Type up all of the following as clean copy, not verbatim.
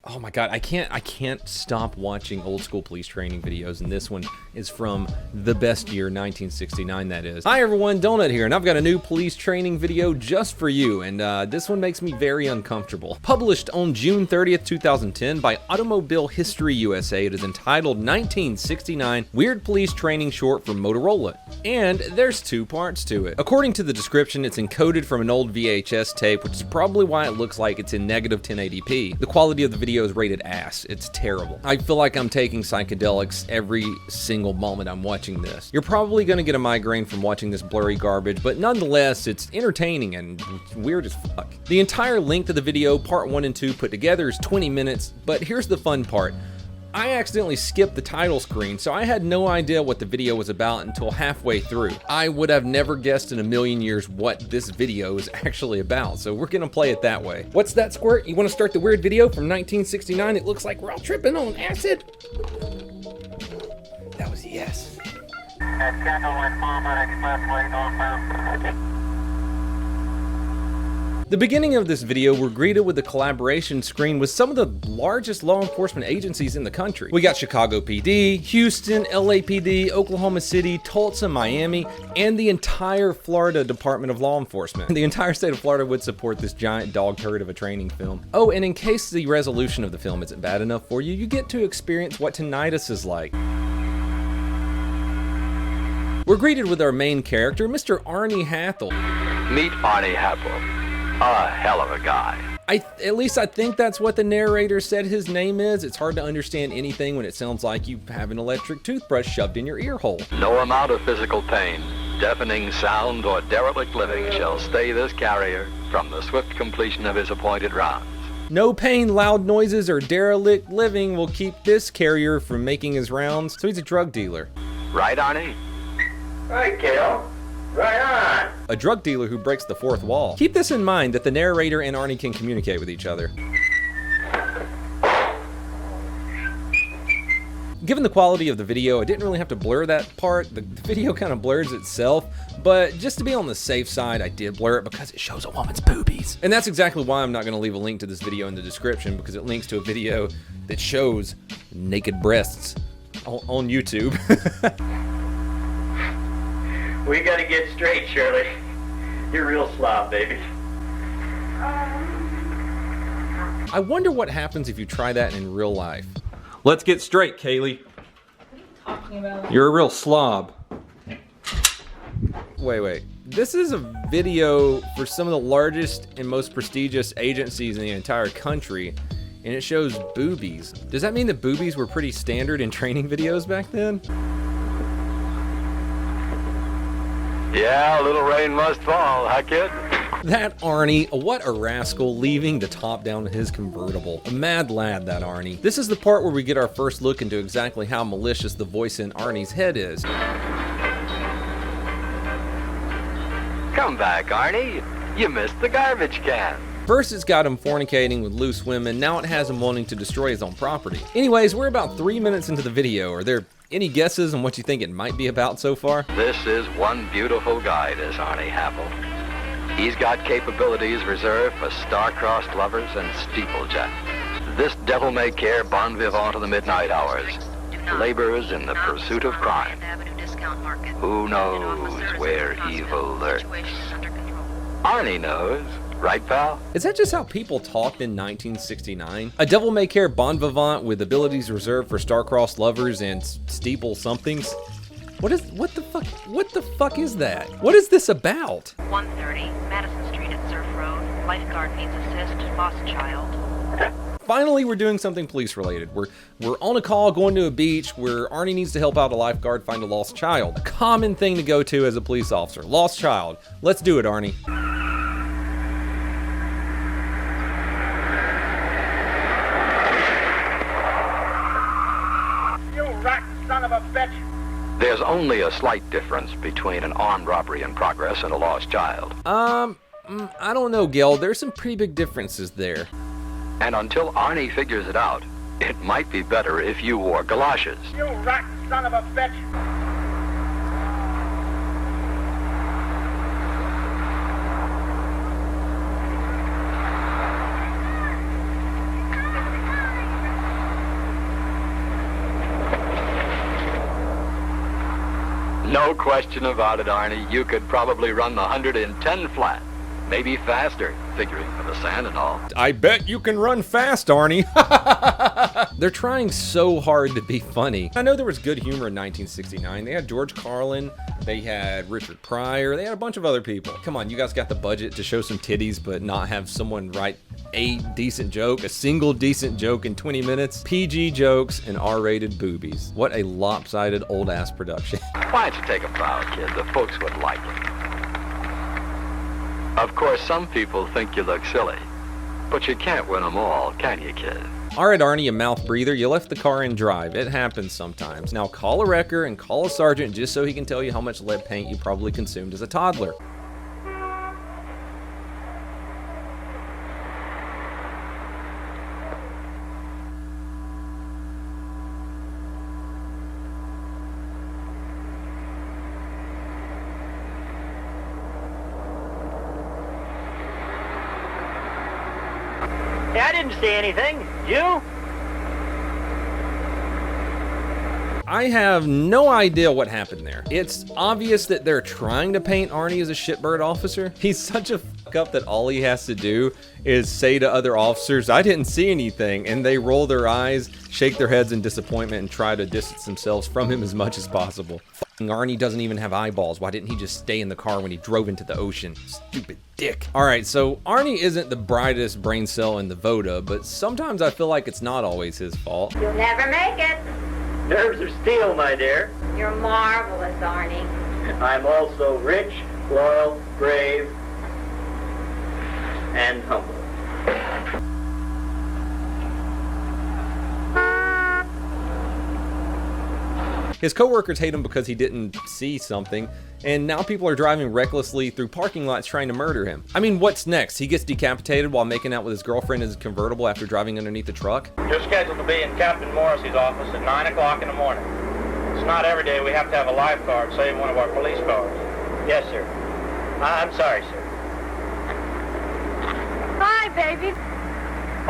Oh my God, I can't stop watching old school police training videos, and this one is from the best year, 1969, that is. Hi everyone, Donut here, and I've got a new police training video just for you, and this one makes me very uncomfortable. Published on June 30th, 2010 by Automobile History USA, it is entitled 1969 Weird Police Training Short for Motorola, and there's 2 parts to it. According to the description, it's encoded from an old VHS tape, which is probably why it looks like it's in negative 1080p. The quality of the video is rated ass. It's terrible. I feel like I'm taking psychedelics every single moment I'm watching this. You're probably gonna get a migraine from watching this blurry garbage, but nonetheless, it's entertaining and weird as fuck. The entire length of the video, part 1 and 2 put together, is 20 minutes, but here's the fun part. I accidentally skipped the title screen, so I had no idea what the video was about until halfway through. I would have never guessed in a million years what this video is actually about, so we're gonna play it that way. What's that, Squirt? You wanna start the weird video from 1969? It looks like we're all tripping on acid. That was a yes. The beginning of this video, we're greeted with a collaboration screen with some of the largest law enforcement agencies in the country. We got Chicago PD, Houston, LAPD, Oklahoma City, Tulsa, Miami, and the entire Florida Department of Law Enforcement. The entire state of Florida would support this giant dog turd of a training film. Oh, and in case the resolution of the film isn't bad enough for you, you get to experience what tinnitus is like. We're greeted with our main character, Mr. Arnie Hathel. Meet Arnie Hathel. A hell of a guy. At least I think that's what the narrator said his name is. It's hard to understand anything when it sounds like you have an electric toothbrush shoved in your ear hole. No amount of physical pain, deafening sound, or derelict living shall stay this carrier from the swift completion of his appointed rounds. No pain, loud noises, or derelict living will keep this carrier from making his rounds, so he's a drug dealer. Right, Arnie? Right, kiddo. Right on. A drug dealer who breaks the 4th wall. Keep this in mind that the narrator and Arnie can communicate with each other. Given the quality of the video, I didn't really have to blur that part. The video kind of blurs itself, but just to be on the safe side, I did blur it because it shows a woman's boobies. And that's exactly why I'm not gonna leave a link to this video in the description, because it links to a video that shows naked breasts on YouTube. We gotta get straight, Shirley. You're real slob, baby. I wonder what happens if you try that in real life. Let's get straight, Kaylee. Talking about. You're a real slob. Wait. This is a video for some of the largest and most prestigious agencies in the entire country, and it shows boobies. Does that mean that boobies were pretty standard in training videos back then? Yeah, a little rain must fall, huh, kid? That Arnie, what a rascal, leaving the top down of his convertible. A mad lad, that Arnie. This is the part where we get our first look into exactly how malicious the voice in Arnie's head is. Come back, Arnie. You missed the garbage can. First it's got him fornicating with loose women, now it has him wanting to destroy his own property. Anyways, we're about 3 minutes into the video. Are there any guesses on what you think it might be about so far? This is one beautiful guy, this Arnie Hathel. He's got capabilities reserved for star-crossed lovers and steeplejack. This devil-may-care bon vivant of the midnight hours labors in the pursuit of crime. Who knows where evil lurks? Arnie knows. Right, pal? Is that just how people talked in 1969? A devil-may-care bon vivant with abilities reserved for star-crossed lovers and steeple somethings? What the fuck is that? What is this about? 130 Madison Street at Surf Road. Lifeguard needs assist. Lost child. Finally, we're doing something police-related. We're on a call going to a beach where Arnie needs to help out a lifeguard find a lost child. A common thing to go to as a police officer. Lost child. Let's do it, Arnie. Son of a bitch. There's only a slight difference between an armed robbery in progress and a lost child. I don't know, Gil. There's some pretty big differences there. And until Arnie figures it out, it might be better if you wore galoshes. You rotten son of a bitch. No question about it, Arnie. You could probably run the 100 in 10 flat. Maybe faster, figuring for the sand and all. I bet you can run fast, Arnie. They're trying so hard to be funny. I know there was good humor in 1969. They had George Carlin, they had Richard Pryor, they had a bunch of other people. Come on, you guys got the budget to show some titties but not have someone write a decent joke, a single decent joke in 20 minutes? PG jokes and R-rated boobies. What a lopsided old-ass production. Why don't you take a bow, kid? The folks would like it. Of course, some people think you look silly, but you can't win them all, can you, kid? All right, Arnie, you mouth breather, you left the car in drive. It happens sometimes. Now call a wrecker and call a sergeant just so he can tell you how much lead paint you probably consumed as a toddler. Hey, I didn't see anything. You? I have no idea what happened there. It's obvious that they're trying to paint Arnie as a shitbird officer. He's such a fuck up that all he has to do is say to other officers, I didn't see anything, and they roll their eyes, shake their heads in disappointment, and try to distance themselves from him as much as possible. Fucking Arnie doesn't even have eyeballs. Why didn't he just stay in the car when he drove into the ocean? Stupid dick. Alright, so Arnie isn't the brightest brain cell in the VOTA, but sometimes I feel like it's not always his fault. You'll never make it. Nerves of steel, my dear. You're marvelous, Arnie. I'm also rich, loyal, brave, and humble. His coworkers hate him because he didn't see something, and now people are driving recklessly through parking lots trying to murder him. I mean, what's next? He gets decapitated while making out with his girlfriend in his convertible after driving underneath the truck? You're scheduled to be in Captain Morrissey's office at 9 o'clock in the morning. It's not every day we have to have a lifeguard save one of our police cars. Yes, sir. I'm sorry, sir. Hi, baby.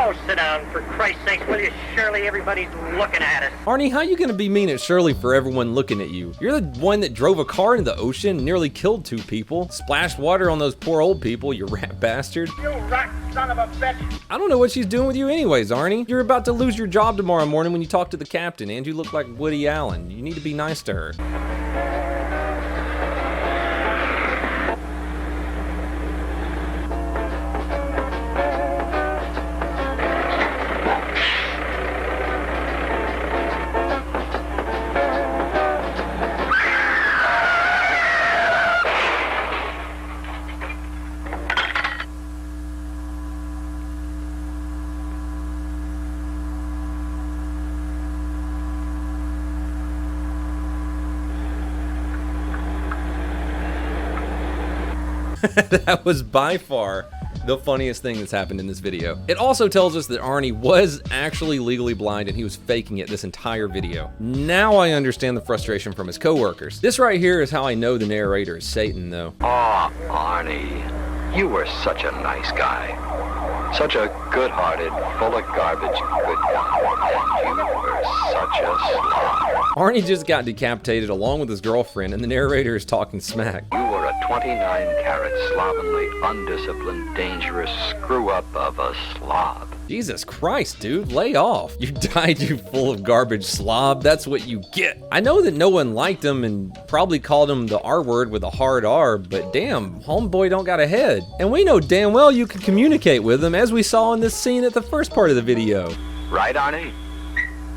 Oh, sit down, for Christ's sake, will you? Surely everybody's looking at us. Arnie, how you gonna be mean at Shirley for everyone looking at you? You're the one that drove a car into the ocean and nearly killed 2 people. Splashed water on those poor old people, you rat bastard. You rat son of a bitch! I don't know what she's doing with you anyways, Arnie. You're about to lose your job tomorrow morning when you talk to the captain, and you look like Woody Allen. You need to be nice to her. That was by far the funniest thing that's happened in this video. It also tells us that Arnie was actually legally blind and he was faking it this entire video. Now I understand the frustration from his coworkers. This right here is how I know the narrator is Satan, though. Oh, Arnie, you were such a nice guy. Such a good-hearted, full of garbage good guy. You were such a slob. Arnie just got decapitated along with his girlfriend, and the narrator is talking smack. You were a 29-carat, slovenly, undisciplined, dangerous screw-up of a slob. Jesus Christ, dude, lay off. You died, you full of garbage slob. That's what you get. I know that no one liked him and probably called him the R word with a hard R, but damn, homeboy don't got a head. And we know damn well you can communicate with him, as we saw in this scene at the first part of the video. Right, Arnie?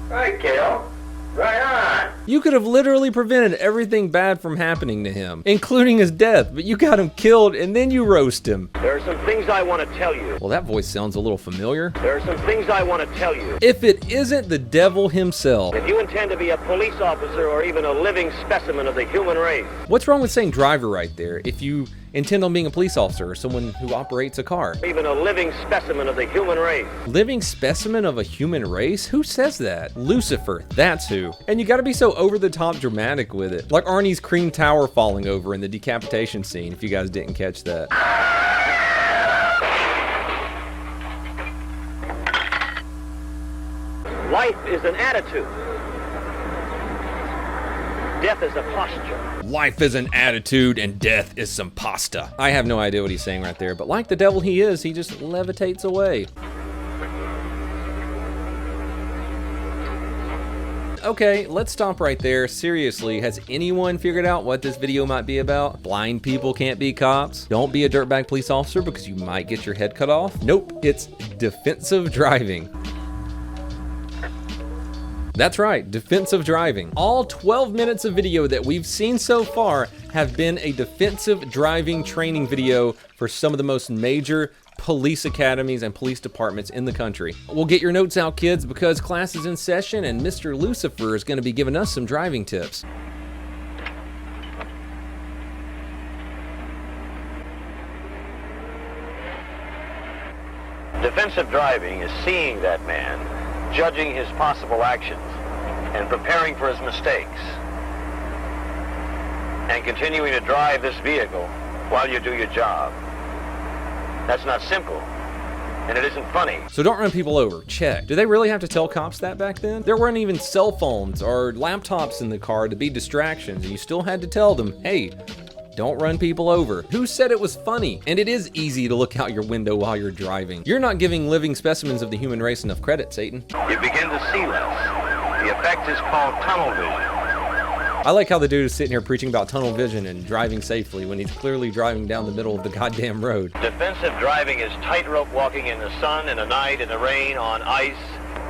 Right, kiddo. Right on. You could have literally prevented everything bad from happening to him, including his death, but you got him killed and then you roast him. There are some things I want to tell you. Well, that voice sounds a little familiar. There are some things I want to tell you. If it isn't the devil himself. If you intend to be a police officer or even a living specimen of the human race. What's wrong with saying driver right there if you intend on being a police officer or someone who operates a car? Even a living specimen of the human race. Living specimen of a human race? Who says that? Lucifer, that's who. And you gotta be so over-the-top dramatic with it. Like Arnie's cream tower falling over in the decapitation scene, if you guys didn't catch that. Life is an attitude. Death is a posture. Life is an attitude and death is some pasta. I have no idea what he's saying right there, but like the devil he is, he just levitates away. Okay, let's stop right there. Seriously, has anyone figured out what this video might be about? Blind people can't be cops. Don't be a dirtbag police officer because you might get your head cut off. Nope, it's defensive driving. That's right, defensive driving. All 12 minutes of video that we've seen so far have been a defensive driving training video for some of the most major police academies and police departments in the country. We'll get your notes out, kids, because class is in session and Mr. Lucifer is going to be giving us some driving tips. Defensive driving is seeing that man, judging his possible actions, and preparing for his mistakes, and continuing to drive this vehicle while you do your job. That's not simple, and it isn't funny. So don't run people over. Check. Did they really have to tell cops that back then? There weren't even cell phones or laptops in the car to be distractions, and you still had to tell them, hey, don't run people over. Who said it was funny? And it is easy to look out your window while you're driving. You're not giving living specimens of the human race enough credit, Satan. You begin to see less. The effect is called tunnel vision. I like how the dude is sitting here preaching about tunnel vision and driving safely when he's clearly driving down the middle of the goddamn road. Defensive driving is tightrope walking in the sun, in the night, in the rain, on ice,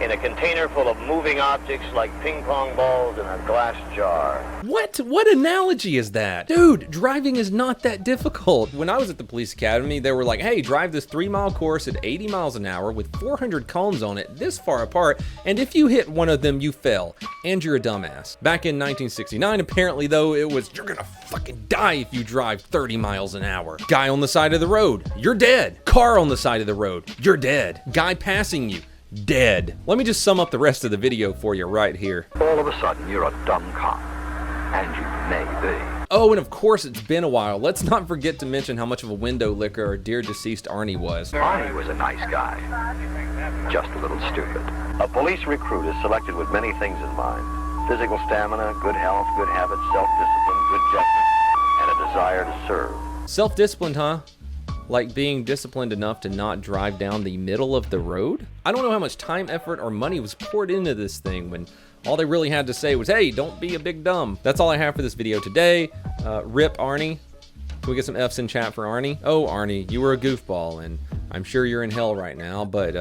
in a container full of moving objects like ping pong balls in a glass jar. What? What analogy is that? Dude, driving is not that difficult. When I was at the police academy, they were like, hey, drive this 3-mile course at 80 miles an hour with 400 cones on it this far apart, and if you hit one of them, you fail, and you're a dumbass. Back in 1969, apparently, though, it was, you're gonna fucking die if you drive 30 miles an hour. Guy on the side of the road, you're dead. Car on the side of the road, you're dead. Guy passing you, dead. Let me just sum up the rest of the video for you right here. All of a sudden, you're a dumb cop. And you may be. Oh, and of course it's been a while. Let's not forget to mention how much of a window licker our dear deceased Arnie was. Arnie was a nice guy. Just a little stupid. A police recruit is selected with many things in mind. Physical stamina, good health, good habits, self-discipline, good judgment, and a desire to serve. Self-disciplined, huh? Like being disciplined enough to not drive down the middle of the road? I don't know how much time, effort, or money was poured into this thing when all they really had to say was, hey, don't be a big dumb. That's all I have for this video today. Rip Arnie. Can we get some F's in chat for Arnie? Oh, Arnie, you were a goofball, and I'm sure you're in hell right now, but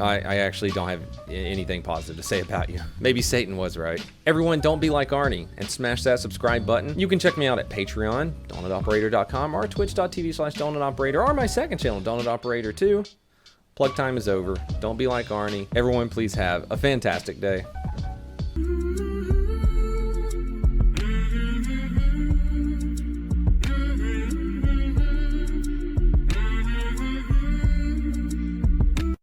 I actually don't have anything positive to say about you. Maybe Satan was right. Everyone, don't be like Arnie and smash that subscribe button. You can check me out at Patreon, donutoperator.com, or twitch.tv/donutoperator, or my second channel, Donut Operator 2. Plug time is over. Don't be like Arnie. Everyone, please have a fantastic day.